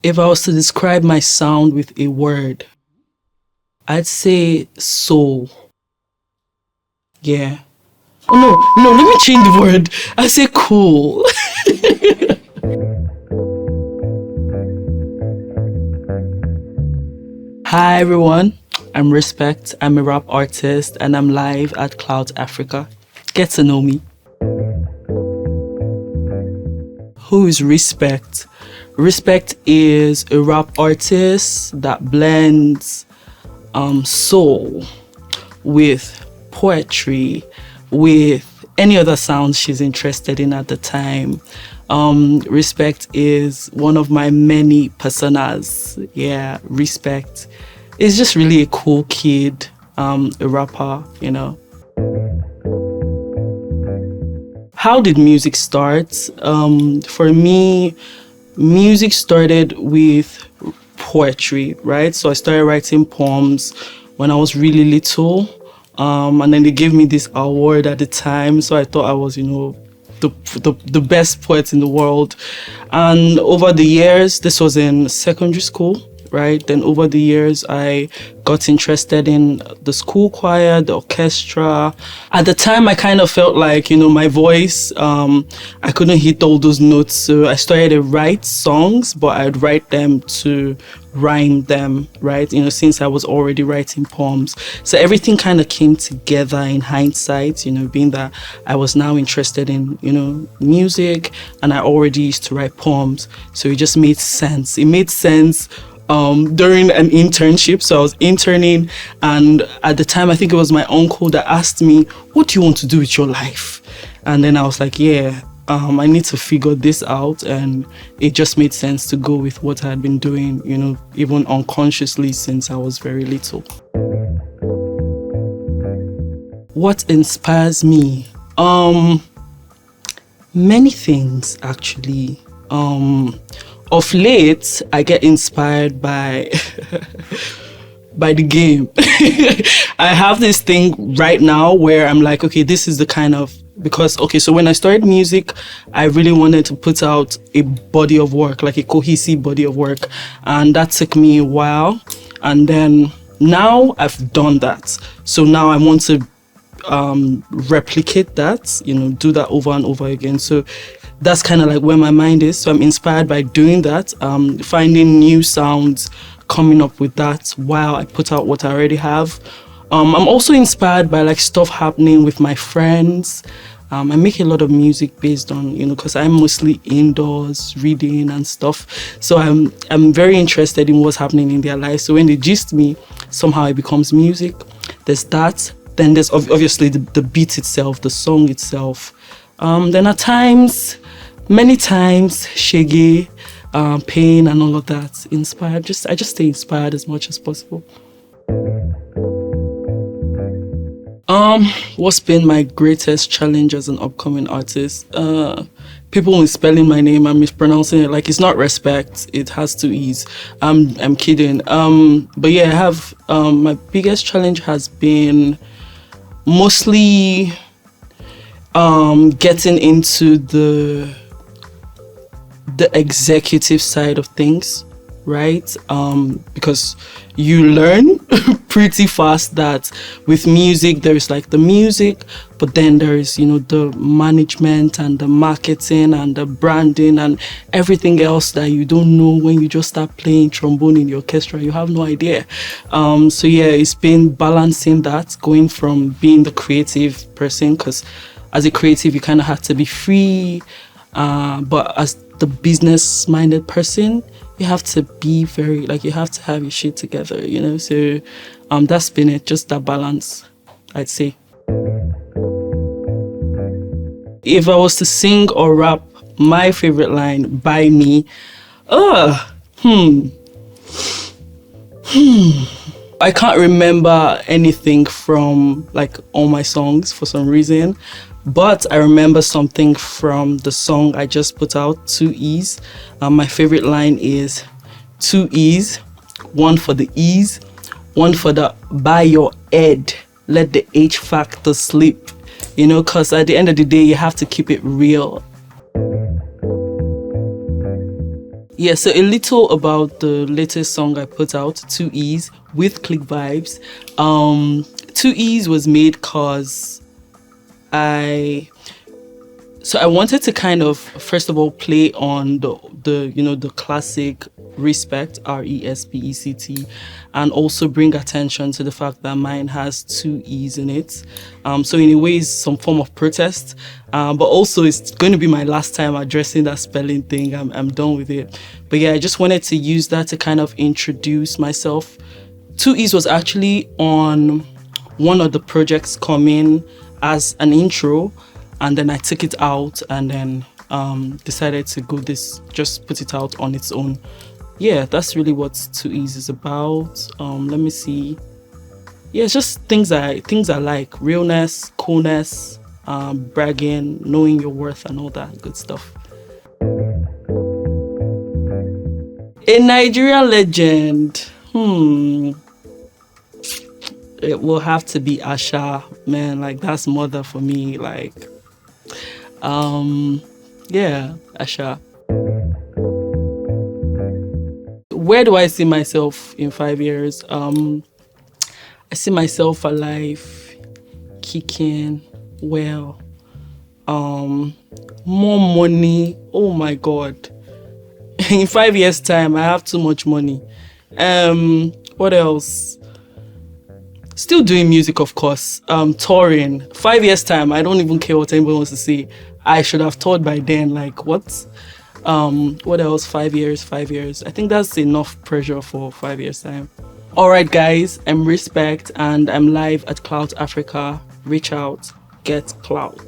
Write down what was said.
If I was to describe my sound with a word, I'd say soul. Yeah. Oh no, let me change the word. I say cool. Hi everyone, I'm Reespect. I'm a rap artist and I'm live at Clout Africa. Get to know me. Who is Reespect? Reespect is a rap artist that blends soul with poetry, with any other sounds she's interested in at the time. Reespect is one of my many personas. Yeah, Reespect is just really a cool kid, a rapper, you know. How did music start? For me, music started with poetry, right? So I started writing poems when I was really little. And then they gave me this award at the time. So I thought I was, the best poet in the world. And over the years, this was in secondary school, right? Then over the years, I got interested in the school choir, the orchestra. At the time, I kind of felt like, my voice, I couldn't hit all those notes. So I started to write songs, but I'd write them to rhyme them, right? Since I was already writing poems. So everything kind of came together in hindsight, being that I was now interested in, music and I already used to write poems. So it just made sense. It made sense during an internship. So I was interning, and at the time I think it was my uncle that asked me, what do you want to do with your life? And then I was like, I need to figure this out, and it just made sense to go with what I had been doing, even unconsciously since I was very little. What inspires me? Many things actually. Of late, I get inspired by by the game. I have this thing right now where I'm like, okay, this is the kind of, so when I started music, I really wanted to put out a body of work, like a cohesive body of work. And that took me a while. And then now I've done that. So now I want to replicate that, do that over and over again. So that's kind of like where my mind is. So I'm inspired by doing that, finding new sounds, coming up with that while I put out what I already have. I'm also inspired by like stuff happening with my friends. I make a lot of music based on, because I'm mostly indoors reading and stuff. So I'm very interested in what's happening in their lives. So when they gist me, somehow it becomes music. There's that. Then there's obviously the beat itself, the song itself. Then at times, many times, shaggy, pain and all of that, inspired. I just stay inspired as much as possible. What's been my greatest challenge as an upcoming artist? People misspelling my name and mispronouncing it. Like, it's not Reespect, it has two E's. I'm kidding. But yeah, I have my biggest challenge has been mostly getting into the executive side of things, right? Because you learn pretty fast that with music there is like the music, but then there is the management and the marketing and the branding and everything else that you don't know when you just start playing trombone in the orchestra. You have no idea. So yeah, it's been balancing that, going from being the creative person, because as a creative you kind of have to be free, but as the business-minded person, you have to be very, you have to have your shit together, So that's been it, just that balance, I'd say. If I was to sing or rap my favorite line by me, I can't remember anything from all my songs for some reason. But I remember something from the song I just put out, 2 E's. My favorite line is 2 E's, one for the E's, one for the by your head, let the H factor sleep. Because at the end of the day, you have to keep it real. Yeah, so a little about the latest song I put out, 2Es with Click Vibes. 2Es was made cause I I wanted to kind of first of all play on the classic Reespect, Respect, and also bring attention to the fact that mine has 2Es in it. So in a way it's some form of protest, but also it's going to be my last time addressing that spelling thing. I'm done with it. But yeah, I just wanted to use that to kind of introduce myself. 2Es was actually on one of the projects coming as an intro, and then I took it out and then decided to just put it out on its own. Yeah, that's really what 2Es is about. Let me see. Yeah, it's just things I like: realness, coolness, bragging, knowing your worth, and all that good stuff. A Nigerian legend. It will have to be Asha, man. Like, that's mother for me. Like, yeah, Asha. Where do I see myself in 5 years? I see myself alive, kicking, well, more money. Oh my God. In 5 years' time, I have too much money. What else? Still doing music, of course. Touring. 5 years' time, I don't even care what anybody wants to say. I should have toured by then. Like, what? What else? 5 years, 5 years. I think that's enough pressure for 5 years' time. Alright guys, I'm Reespect and I'm live at Clout Africa. Reach out, get Clout.